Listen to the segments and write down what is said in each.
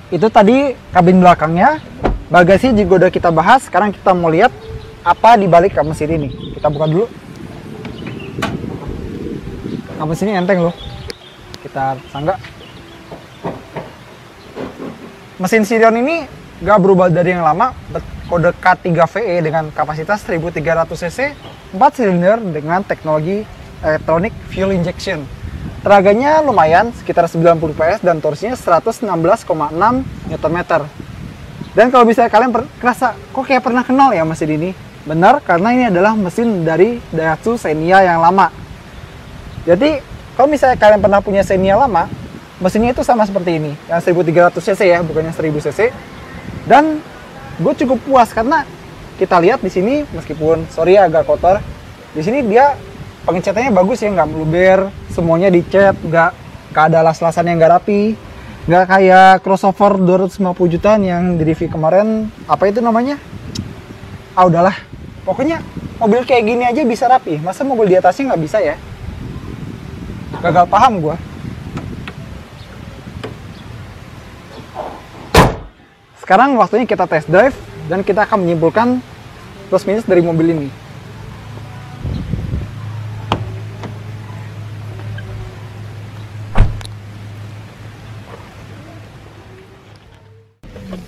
Itu tadi kabin belakangnya. Bagasi juga udah kita bahas. Sekarang kita mau lihat apa di balik kap mesin ini. Kita buka dulu. Kap mesin ini enteng loh. Kita sanggak. Mesin Sirion ini gak berubah dari yang lama. Kode K3VE dengan kapasitas 1300 cc, 4 silinder dengan teknologi electronic fuel injection. Tenaganya lumayan, sekitar 90 PS dan torsinya 116,6 Nm. Dan kalau bisa kalian kerasa, kok kayak pernah kenal ya mesin ini? Benar, karena ini adalah mesin dari Daihatsu Xenia yang lama. Jadi, kalau misalnya kalian pernah punya Xenia lama, mesinnya itu sama seperti ini, yang 1300 cc ya, bukannya 1000 cc. Dan gue cukup puas karena kita lihat di sini, meskipun sorry agak kotor, di sini dia pengecatannya bagus ya, nggak meluber, semuanya dicat, nggak ada las-lasan yang nggak rapi, nggak kayak crossover 250 jutaan yang di review kemarin, apa itu namanya? Ah udahlah, pokoknya mobil kayak gini aja bisa rapi, masa mobil di atasnya nggak bisa ya? Gagal paham gue. Sekarang waktunya kita test drive dan kita akan menyimpulkan plus minus dari mobil ini.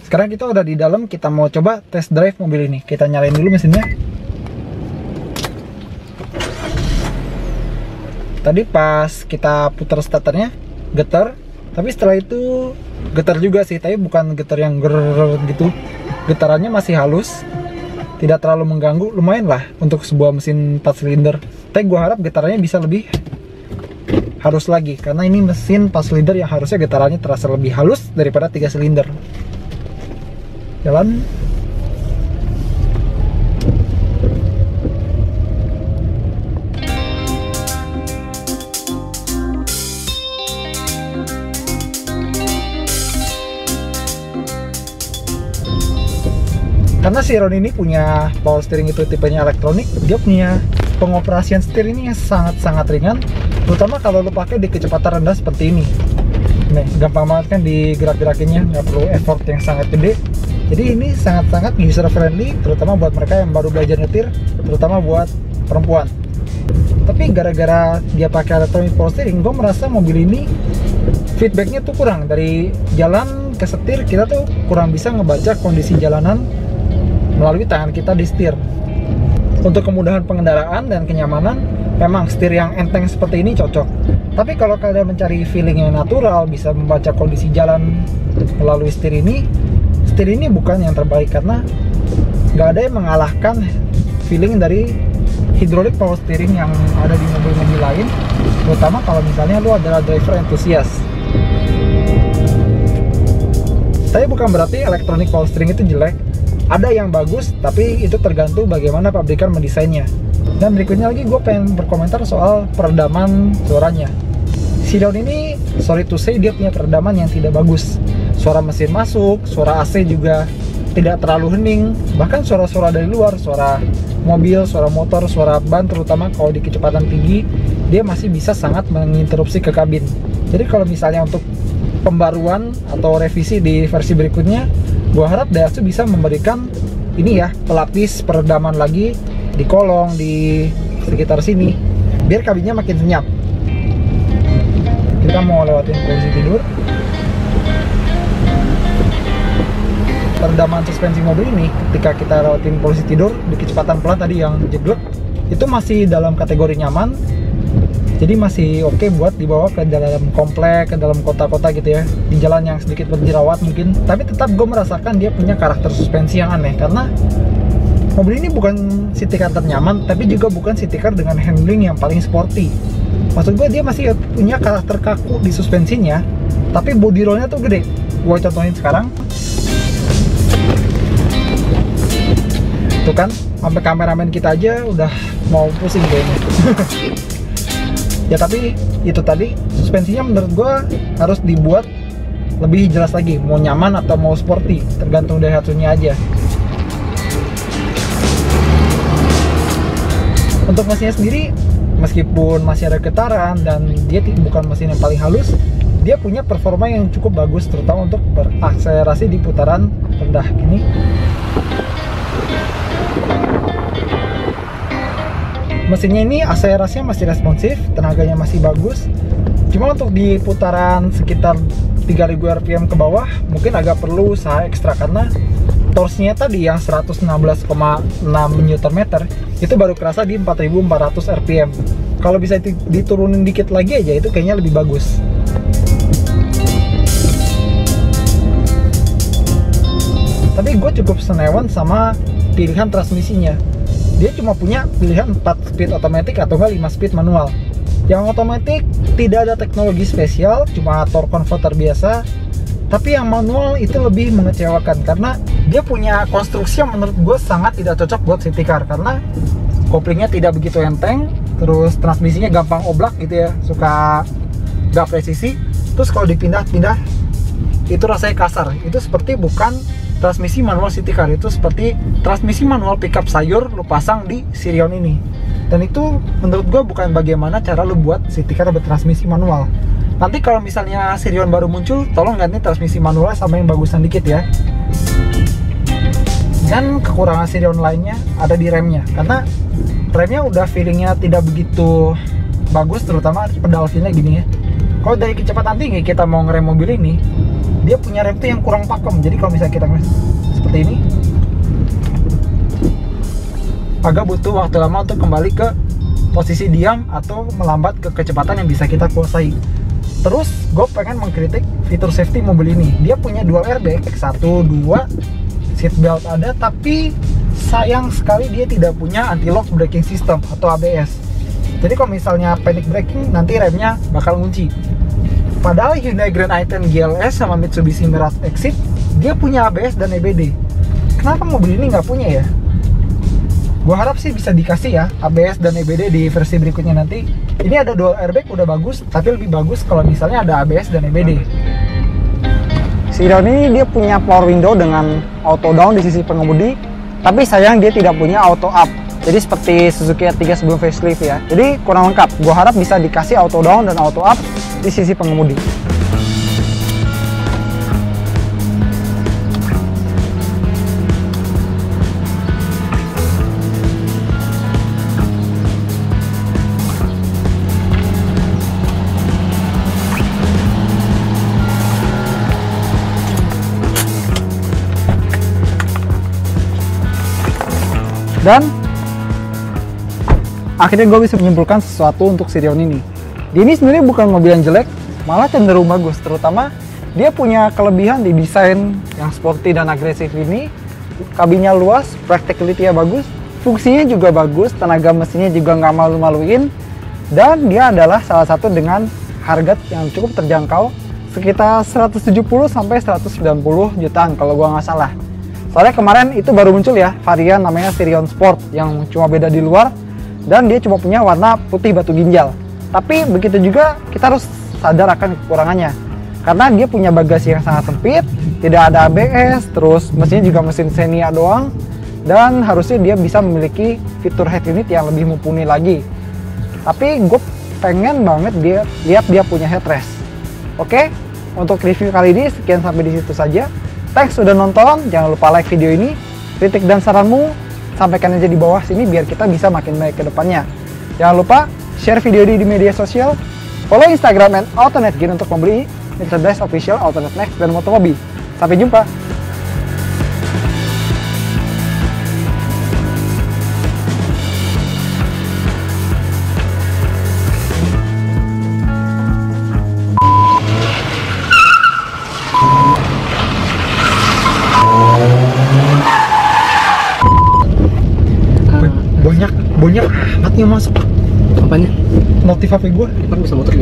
Sekarang kita udah di dalam, kita mau coba test drive mobil ini. Kita nyalain dulu mesinnya. Tadi pas kita putar starternya getar, tapi setelah itu getar juga sih, tapi bukan getar yang ger gitu. Getarannya masih halus, tidak terlalu mengganggu, lumayan lah untuk sebuah mesin 4 silinder. Tapi gua harap getarannya bisa lebih halus lagi, karena ini mesin 4 silinder yang harusnya getarannya terasa lebih halus daripada 3 silinder. Jalan. Karena Sirion ini punya power steering itu tipenya elektronik, dia punya pengoperasian setir ini yang sangat-sangat ringan, terutama kalau lo pakai di kecepatan rendah seperti ini. Nih, gampang banget kan digerak-gerakinnya, nggak perlu effort yang sangat gede. Jadi ini sangat-sangat user friendly, terutama buat mereka yang baru belajar nyetir, terutama buat perempuan. Tapi gara-gara dia pakai elektronik power steering, gue merasa mobil ini feedbacknya tuh kurang. Dari jalan ke setir, kita tuh kurang bisa ngebaca kondisi jalanan melalui tangan kita di setir. Untuk kemudahan pengendaraan dan kenyamanan, memang setir yang enteng seperti ini cocok. Tapi kalau kalian mencari feeling yang natural, bisa membaca kondisi jalan melalui setir ini bukan yang terbaik, karena nggak ada yang mengalahkan feeling dari hydraulic power steering yang ada di mobil-mobil lain, terutama kalau misalnya lu adalah driver enthusiast. Tapi bukan berarti electronic power steering itu jelek. Ada yang bagus, tapi itu tergantung bagaimana pabrikan mendesainnya. Dan berikutnya lagi gue pengen berkomentar soal peredaman suaranya. Sirion ini, sorry to say, dia punya peredaman yang tidak bagus. Suara mesin masuk, suara AC juga tidak terlalu hening. Bahkan suara-suara dari luar, suara mobil, suara motor, suara ban, terutama kalau di kecepatan tinggi, dia masih bisa sangat menginterupsi ke kabin. Jadi kalau misalnya untuk pembaruan atau revisi di versi berikutnya, gua harap Daihatsu bisa memberikan ini ya, pelapis peredaman lagi di kolong, di sekitar sini, biar kabinnya makin senyap. Kita mau lewatin posisi tidur. Peredaman suspensi mobil ini ketika kita lewatin posisi tidur di kecepatan pelan tadi yang jeglek, itu masih dalam kategori nyaman. Jadi masih oke buat dibawa ke dalam komplek, ke dalam kota-kota gitu ya, di jalan yang sedikit berjerawat mungkin. Tapi tetap gue merasakan dia punya karakter suspensi yang aneh, karena mobil ini bukan city car ternyaman, tapi juga bukan city car dengan handling yang paling sporty. Maksud gue dia masih punya karakter kaku di suspensinya, tapi body rollnya tuh gede. Gue contohin sekarang. Tuh kan, sampai kameramen kita aja udah mau pusing kayaknya. Ya tapi itu tadi, suspensinya menurut gue harus dibuat lebih jelas lagi, mau nyaman atau mau sporty, tergantung Daihatsu-nya aja. Untuk mesinnya sendiri, meskipun masih ada getaran dan dia bukan mesin yang paling halus, dia punya performa yang cukup bagus, terutama untuk berakselerasi di putaran rendah gini. Mesinnya ini akselerasinya masih responsif, tenaganya masih bagus. Cuma untuk di putaran sekitar 3000 rpm ke bawah mungkin agak perlu usaha ekstra, karena torsinya tadi yang 116,6 Nm itu baru kerasa di 4400 rpm. Kalau bisa diturunin dikit lagi aja, itu kayaknya lebih bagus. Tapi gue cukup senewan sama pilihan transmisinya. Dia cuma punya pilihan 4 speed otomatis atau enggak 5 speed manual. Yang otomatis tidak ada teknologi spesial, cuma torque converter biasa. Tapi yang manual itu lebih mengecewakan karena dia punya konstruksi yang menurut gue sangat tidak cocok buat city car, karena koplingnya tidak begitu enteng, terus transmisinya gampang oblak gitu ya, suka gak presisi. Terus kalau dipindah-pindah itu rasanya kasar. Itu seperti bukan transmisi manual city car, itu seperti transmisi manual pickup sayur lu pasang di Sirion ini. Dan itu menurut gue bukan bagaimana cara lu buat city car bertransmisi manual. Nanti kalau misalnya Sirion baru muncul, tolong ganti transmisi manual sama yang bagusan dikit ya. Dan kekurangan Sirion lainnya ada di remnya, karena remnya udah feelingnya tidak begitu bagus, terutama pedal feel-nya gini ya. Kalau dari kecepatan tinggi kita mau ngerem mobil ini, dia punya rem tuh yang kurang pakem. Jadi kalau misalnya kita seperti ini, agak butuh waktu lama untuk kembali ke posisi diam atau melambat ke kecepatan yang bisa kita kuasai. Terus gue pengen mengkritik fitur safety mobil ini. Dia punya dual airbag, 1, 2, seat belt ada, tapi sayang sekali dia tidak punya anti-lock braking system atau ABS. Jadi kalau misalnya panic braking, nanti remnya bakal ngunci. Padahal Hyundai Grand i10 GLS sama Mitsubishi Mirage Exit dia punya ABS dan EBD. Kenapa mobil ini nggak punya ya? Gua harap sih bisa dikasih ya ABS dan EBD di versi berikutnya nanti. Ini ada dual airbag udah bagus, tapi lebih bagus kalau misalnya ada ABS dan EBD. Sirion ini dia punya power window dengan auto down di sisi pengemudi, tapi sayang dia tidak punya auto up. Jadi seperti Suzuki R3 sebelum facelift ya. Jadi kurang lengkap. Gua harap bisa dikasih auto down dan auto up di sisi pengemudi. Dan akhirnya gue bisa menyimpulkan sesuatu untuk Sirion ini. Dia ini sebenarnya bukan mobil yang jelek, malah cenderung bagus. Terutama dia punya kelebihan di desain yang sporty dan agresif ini. Kabinnya luas, practicality-nya bagus, fungsinya juga bagus, tenaga mesinnya juga nggak malu-maluin. Dan dia adalah salah satu dengan harga yang cukup terjangkau, sekitar 170 sampai 190 jutaan kalau gua nggak salah. Soalnya kemarin itu baru muncul ya varian namanya Sirion Sport yang cuma beda di luar, dan dia cuma punya warna putih batu ginjal. Tapi begitu juga kita harus sadar akan kekurangannya, karena dia punya bagasi yang sangat sempit, tidak ada ABS, terus mesinnya juga mesin Xenia doang, dan harusnya dia bisa memiliki fitur head unit yang lebih mumpuni lagi. Tapi gue pengen banget lihat dia punya headrest. Oke, untuk review kali ini sekian sampai di situ saja. Thanks sudah nonton, jangan lupa like video ini, kritik dan saranmu sampaikan aja di bawah sini biar kita bisa makin baik ke depannya. Jangan lupa share video ini di media sosial, follow Instagram @alternate-gear untuk membeli merchandise official Alternate Next dan Motomobi. Sampai jumpa. Banyak amat yang masuk. Apanya? Notif HP gue. Kan bisa muter juga.